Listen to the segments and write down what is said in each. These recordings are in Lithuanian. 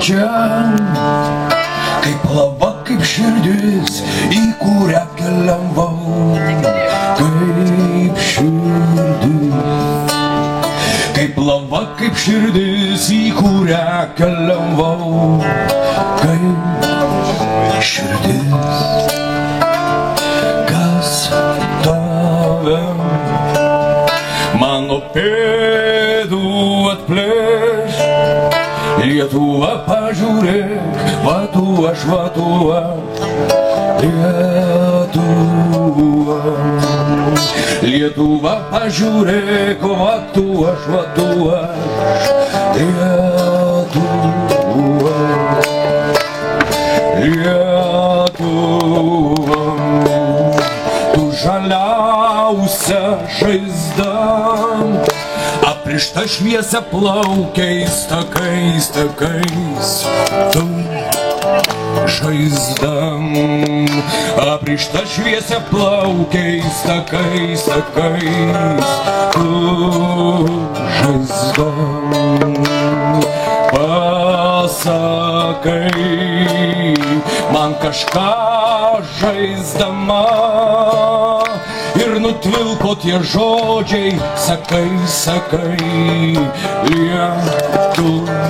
čia, kaip lava, kaip širdis, į kurią keliavau, kaip širdis. Kaip lava, kaip širdis, į kurią keliavau, kaip širdis. Kas tave mano pėdų atplėš? Lietuva, pažiūrėk, va tu aš, Lietuva. Lietuva, pažiūrėk, va tu aš, Lietuva. Lietuva, tu žaliausia žaizda, aprišta šviesia plaukiais takais, takais. Tu žaizda, aprišta šviesia plaukiais takais, takais. Tu žaizda, pasakai man kažką žaisdama ir nutvilko tie žodžiai, sakai, sakai, Lietuva.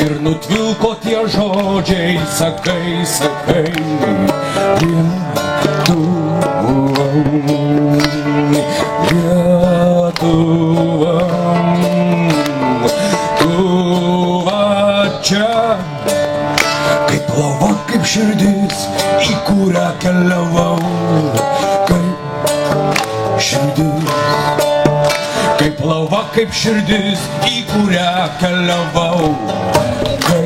Ir nutvilko tie žodžiai, sakai, sakai, Lietuva. Lietuva, tu va čia, kaip lava, kaip širdis, į kurią keliavau, kaip širdis. Kaip lava, kaip širdis, į kurią keliavau, kaip